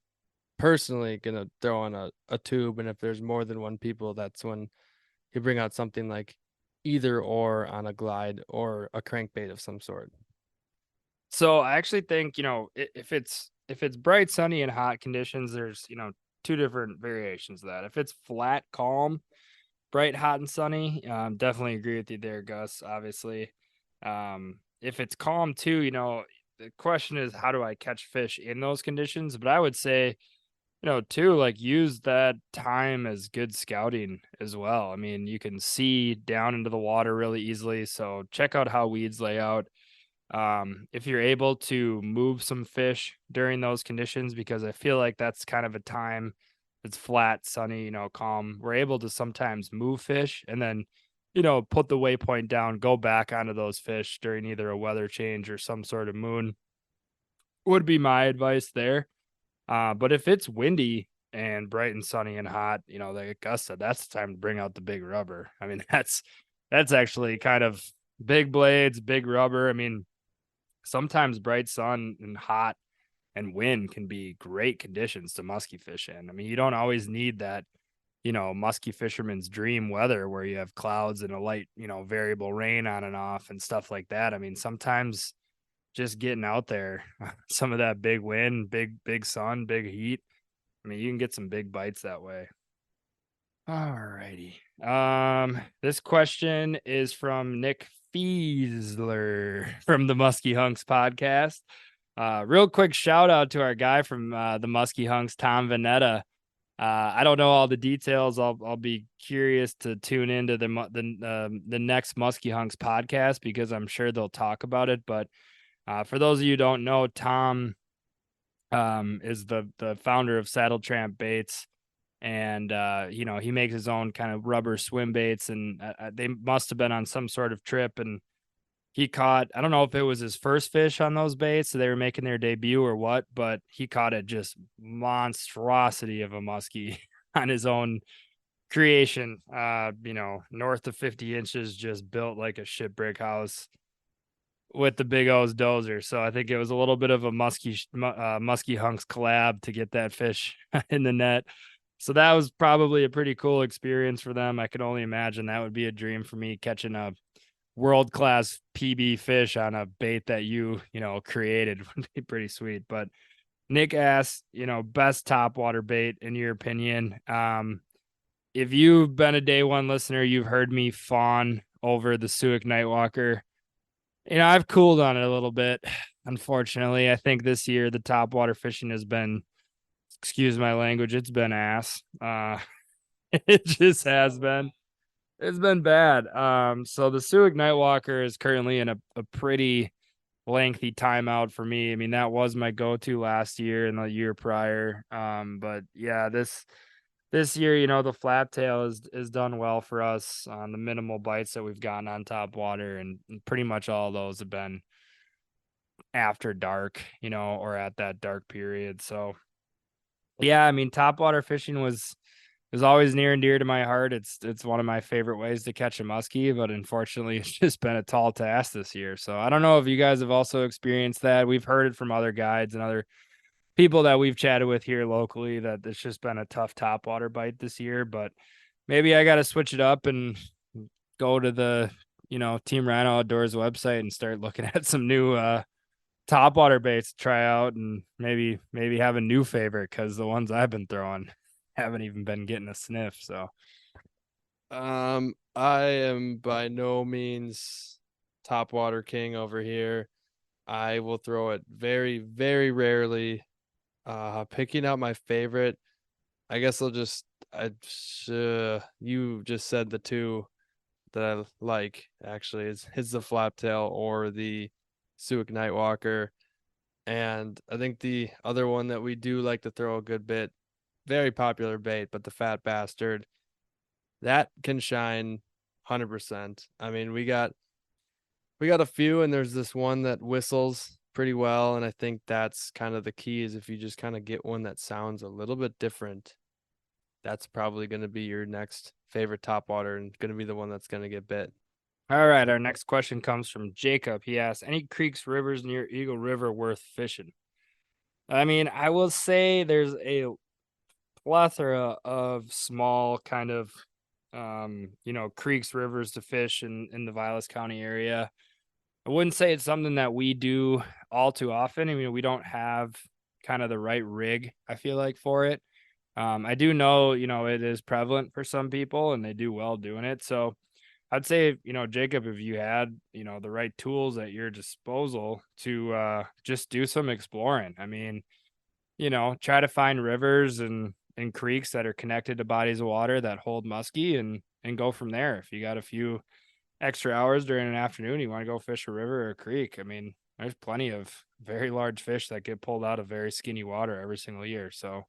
personally gonna throw on a tube, and if there's more than one people, that's when you bring out something like either or on a glide or a crankbait of some sort. So I actually think, if it's bright, sunny, and hot conditions, there's, two different variations of that. If it's flat, calm, bright, hot, and sunny, definitely agree with you there, Gus, obviously. If it's calm too, the question is, how do I catch fish in those conditions? But I would say, too, like use that time as good scouting as well. I mean, you can see down into the water really easily. So check out how weeds lay out. If you're able to move some fish during those conditions, because I feel like that's kind of a time that's flat, sunny, calm, we're able to sometimes move fish and then, put the waypoint down, go back onto those fish during either a weather change or some sort of moon would be my advice there. But if it's windy and bright and sunny and hot, like Gus said, that's the time to bring out the big rubber. I mean, that's actually kind of big blades, big rubber. I mean, sometimes bright sun and hot and wind can be great conditions to musky fish in. I mean, you don't always need that, musky fisherman's dream weather where you have clouds and a light, variable rain on and off and stuff like that. I mean, sometimes just getting out there, some of that big wind, big sun, big heat. I mean, you can get some big bites that way. All righty. This question is from Nick Fiesler from the Musky Hunks podcast. Real quick shout out to our guy from the Musky Hunks, Tom Vanetta. I don't know all the details. I'll be curious to tune into the next Musky Hunks podcast because I'm sure they'll talk about it. But for those of you who don't know, Tom is the founder of Saddle Tramp Baits. And, he makes his own kind of rubber swim baits, and they must have been on some sort of trip. And he caught, I don't know if it was his first fish on those baits, so they were making their debut or what, but he caught a just monstrosity of a muskie on his own creation. North of 50 inches, just built like a shipbrick house with the big O's dozer. So I think it was a little bit of a musky hunks collab to get that fish in the net. So that was probably a pretty cool experience for them. I could only imagine that would be a dream for me, catching a world-class PB fish on a bait that you created would be pretty sweet. But Nick asked, best topwater bait in your opinion. If you've been a day one listener, you've heard me fawn over the Suick Nightwalker. I've cooled on it a little bit. Unfortunately, I think this year the topwater fishing has been, excuse my language, it's been ass. It just has been. It's been bad. So the Suick Nightwalker is currently in a pretty lengthy timeout for me. I mean, that was my go-to last year and the year prior. But yeah, this year, the flat tail is done well for us on the minimal bites that we've gotten on top water, and pretty much all of those have been after dark, or at that dark period. So yeah, I mean, topwater fishing was always near and dear to my heart. It's one of my favorite ways to catch a muskie, but unfortunately it's just been a tall task this year. So I don't know if you guys have also experienced that. We've heard it from other guides and other people that we've chatted with here locally that it's just been a tough topwater bite this year, but maybe I got to switch it up and go to the, Team Rhino Outdoors website and start looking at some new, topwater baits to try out, and maybe have a new favorite, because the ones I've been throwing haven't even been getting a sniff. So I am by no means topwater king over here. I will throw it very, very rarely. Picking out my favorite, I guess you just said the two that I like, actually, is the flaptail or the Suick Nightwalker. And I think the other one that we do like to throw a good bit, very popular bait, but the Fat Bastard, that can shine 100%. I mean, we got a few, and there's this one that whistles pretty well, and I think that's kind of the key, is if you just kind of get one that sounds a little bit different, that's probably going to be your next favorite topwater and going to be the one that's going to get bit. all right, our next question comes from Jacob. He asks, any creeks, rivers near Eagle River worth fishing? I mean, I will say there's a plethora of small kind of creeks, rivers to fish in the Vilas County area. I wouldn't say it's something that we do all too often. I mean, we don't have kind of the right rig, I feel like, for it. I do know, it is prevalent for some people and they do well doing it. So I'd say, Jacob, if you had, the right tools at your disposal to just do some exploring. I mean, try to find rivers and creeks that are connected to bodies of water that hold muskie, and go from there. If you got a few extra hours during an afternoon, you want to go fish a river or a creek, I mean, there's plenty of very large fish that get pulled out of very skinny water every single year. So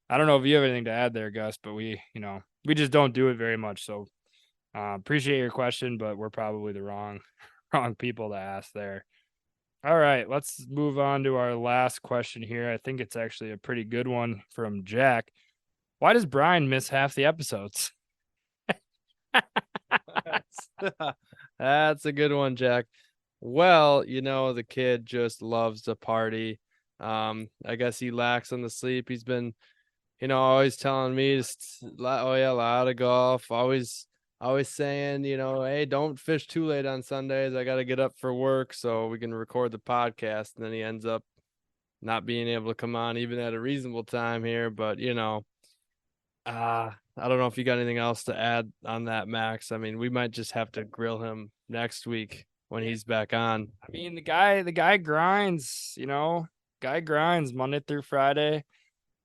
I don't know if you have anything to add there, Gus, but we just don't do it very much. So appreciate your question, but we're probably the wrong people to ask there. All right, let's move on to our last question here. I think it's actually a pretty good one from Jack. Why does Brian miss half the episodes? That's a good one, Jack. Well, the kid just loves to party. I guess he lacks on the sleep. He's been, always telling me, a lot of golf, always saying, hey, don't fish too late on Sundays. I got to get up for work so we can record the podcast. And then he ends up not being able to come on even at a reasonable time here. But, I don't know if you got anything else to add on that, Max. I mean, we might just have to grill him next week when he's back on. I mean, the guy grinds, guy grinds Monday through Friday.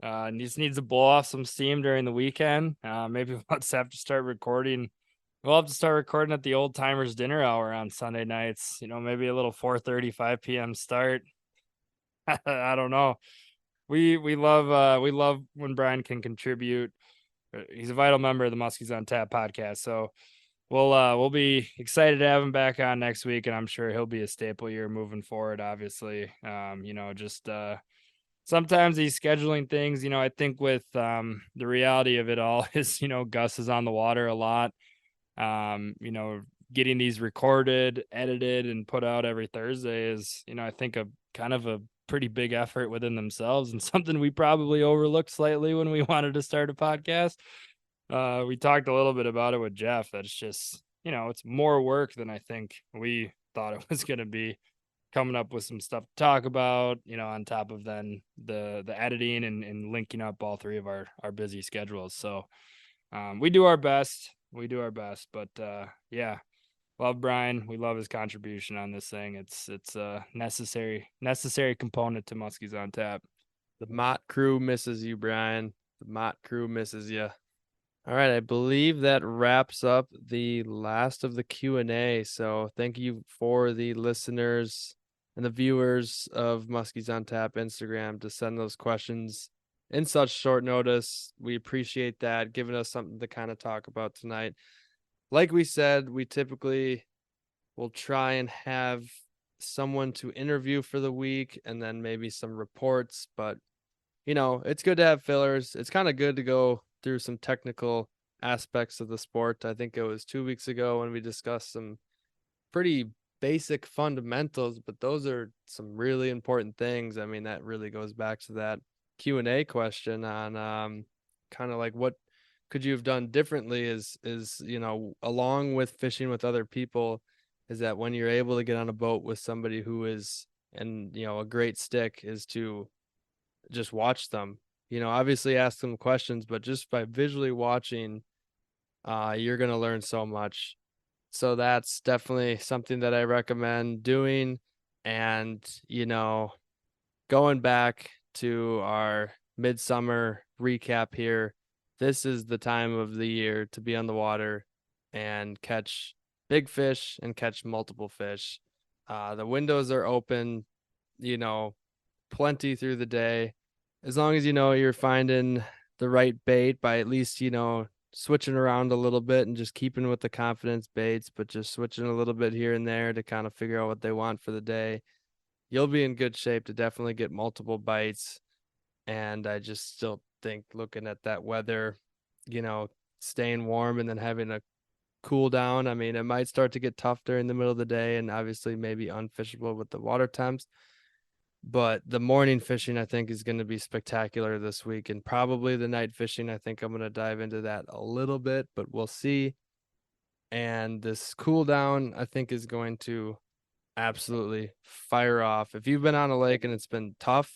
He just needs to blow off some steam during the weekend. Maybe we'll have to start recording. We'll have to start recording at the old timers dinner hour on Sunday nights. Maybe a little 4:30, 5 p.m. start. I don't know. We love when Brian can contribute. He's a vital member of the Muskies on Tap podcast. So we'll be excited to have him back on next week, and I'm sure he'll be a staple here moving forward. Obviously, just sometimes these scheduling things, I think with the reality of it all is, Gus is on the water a lot. Getting these recorded, edited, and put out every Thursday is, I think a kind of a pretty big effort within themselves, and something we probably overlooked slightly when we wanted to start a podcast. We talked a little bit about it with Jeff. That's just, it's more work than I think we thought it was going to be, coming up with some stuff to talk about, on top of then the editing and linking up all three of our busy schedules. So we do our best. But yeah, love Brian. We love his contribution on this thing. It's a necessary component to Muskies on Tap. The Mott crew misses you, Brian. The Mott crew misses you. All right, I believe that wraps up the last of the Q&A. So thank you for the listeners and the viewers of Muskies on Tap Instagram to send those questions in such short notice. We appreciate that, giving us something to kind of talk about tonight. Like we said, we typically will try and have someone to interview for the week and then maybe some reports, but it's good to have fillers. It's kind of good to go through some technical aspects of the sport. I think it was 2 weeks ago when we discussed some pretty basic fundamentals, but those are some really important things. I mean, that really goes back to that Q&A question on kind of like what could you have done differently is along with fishing with other people, is that when you're able to get on a boat with somebody who is, and a great stick, is to just watch them, obviously ask them questions, but just by visually watching, you're going to learn so much. So that's definitely something that I recommend doing. And, going back to our midsummer recap here, this is the time of the year to be on the water and catch big fish and catch multiple fish. The windows are open, plenty through the day. As long as you're finding the right bait by at least, switching around a little bit and just keeping with the confidence baits, but just switching a little bit here and there to kind of figure out what they want for the day, you'll be in good shape to definitely get multiple bites. And I just still think, looking at that weather, staying warm and then having a cool down, I mean, it might start to get tough during the middle of the day and obviously maybe unfishable with the water temps. But the morning fishing, I think, is going to be spectacular this week, and probably the night fishing. I think I'm going to dive into that a little bit, but we'll see. And this cool down, I think, is going to absolutely fire off. If you've been on a lake and it's been tough,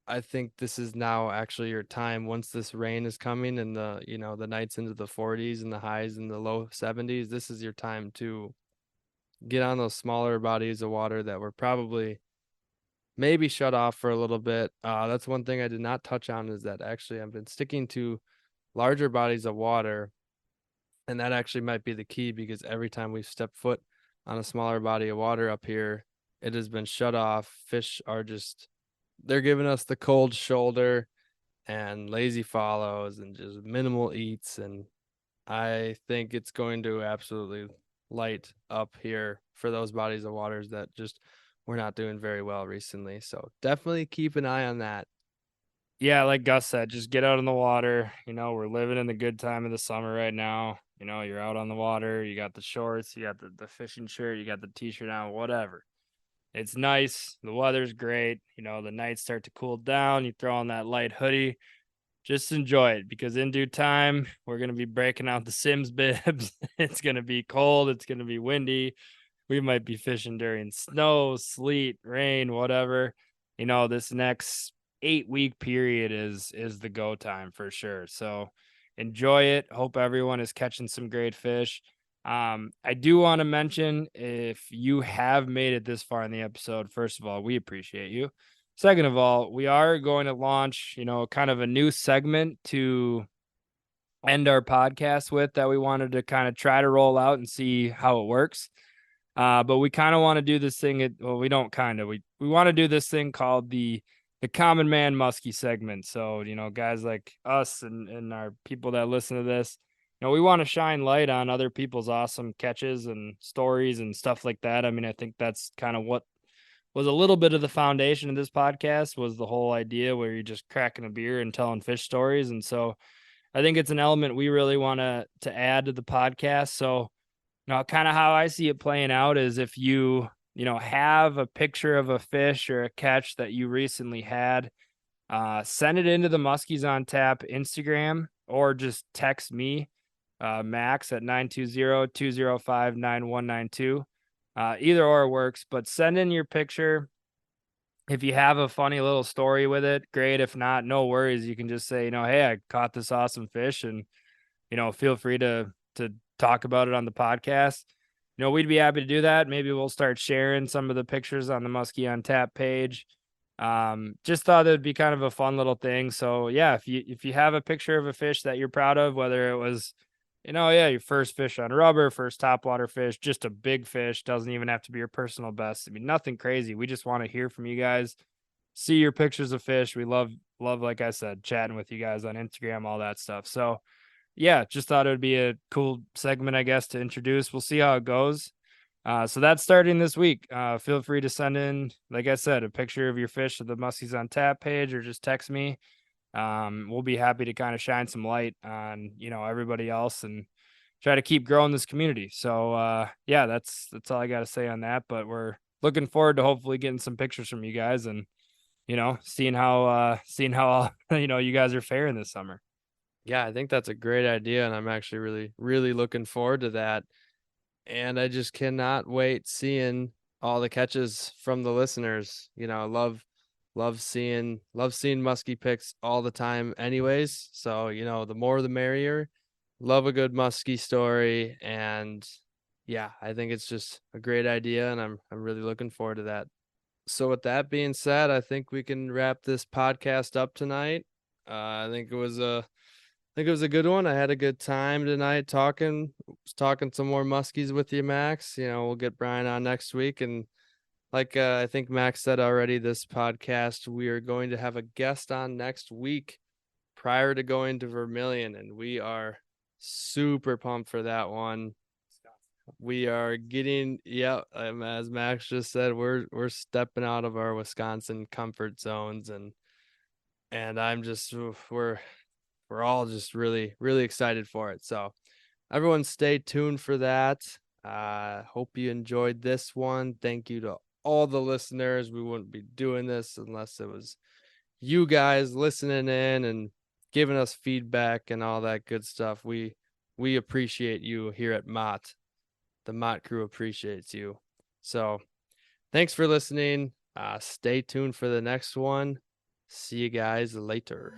I think this is now actually your time. Once this rain is coming and the nights into the 40s and the highs in the low 70s, this is your time to get on those smaller bodies of water that were probably maybe shut off for a little bit. That's one thing I did not touch on, is that actually I've been sticking to larger bodies of water, and that actually might be the key, because every time we step foot on a smaller body of water up here, it has been shut off. Fish are they're giving us the cold shoulder and lazy follows and just minimal eats, and I think it's going to absolutely light up here for those bodies of waters that just we're not doing very well recently. So definitely keep an eye on that. Yeah, like Gus said, just get out in the water. We're living in the good time of the summer right now. You're out on the water, you got the shorts, you got the fishing shirt, you got the t-shirt on, whatever. It's nice. The weather's great. The nights start to cool down. You throw on that light hoodie. Just enjoy it, because in due time, we're going to be breaking out the Sims bibs. It's going to be cold. It's going to be windy. We might be fishing during snow, sleet, rain, whatever. This next 8-week period is the go time for sure. So enjoy it. Hope everyone is catching some great fish. I do want to mention, if you have made it this far in the episode, first of all, we appreciate you. Second of all, we are going to launch, kind of a new segment to end our podcast with, that we wanted to kind of try to roll out and see how it works. But we kind of want to do this thing. We want to do this thing called the Common Man Muskie segment. So, guys like us and our people that listen to this, we want to shine light on other people's awesome catches and stories and stuff like that. I mean, I think that's kind of what was a little bit of the foundation of this podcast, was the whole idea where you're just cracking a beer and telling fish stories. And so I think it's an element we really want to add to the podcast. So, kind of how I see it playing out is if you have a picture of a fish or a catch that you recently had, send it into the Muskies on Tap Instagram, or just text me, Max, at 920-205-9192. Either or works, but send in your picture. If you have a funny little story with it, great. If not, no worries. You can just say, hey, I caught this awesome fish, and, feel free to talk about it on the podcast. We'd be happy to do that. Maybe we'll start sharing some of the pictures on the Muskie on Tap page. Just thought it'd be kind of a fun little thing. So yeah, if you have a picture of a fish that you're proud of, whether it was, your first fish on rubber, first topwater fish, just a big fish, doesn't even have to be your personal best. I mean, nothing crazy. We just want to hear from you guys, see your pictures of fish. We love, like I said, chatting with you guys on Instagram, all that stuff. So yeah, just thought it would be a cool segment, I guess, to introduce. We'll see how it goes. So that's starting this week. Feel free to send in, like I said, a picture of your fish to the Muskies on Tap page, or just text me. We'll be happy to kind of shine some light on, everybody else, and try to keep growing this community. So, yeah, that's all I got to say on that, but we're looking forward to hopefully getting some pictures from you guys, and, seeing how, you guys are faring this summer. Yeah, I think that's a great idea, and I'm actually really, really looking forward to that. And I just cannot wait seeing all the catches from the listeners. Love seeing musky pics all the time anyways. So, the more the merrier. Love a good musky story. And yeah, I think it's just a great idea, and I'm really looking forward to that. So with that being said, I think we can wrap this podcast up tonight. I think it was a good one. I had a good time tonight talking some more muskies with you, Max. We'll get Brian on next week, and like I think Max said already, this podcast, we are going to have a guest on next week prior to going to Vermilion, and we are super pumped for that one. We are getting, as Max just said, we're stepping out of our Wisconsin comfort zones, and I'm just, we're all just really, really excited for it. So everyone stay tuned for that. Hope you enjoyed this one. Thank you to all the listeners. We wouldn't be doing this unless it was you guys listening in and giving us feedback and all that good stuff. We appreciate you here at Mott. The Mott crew appreciates you. So thanks for listening. Stay tuned for the next one. See you guys later.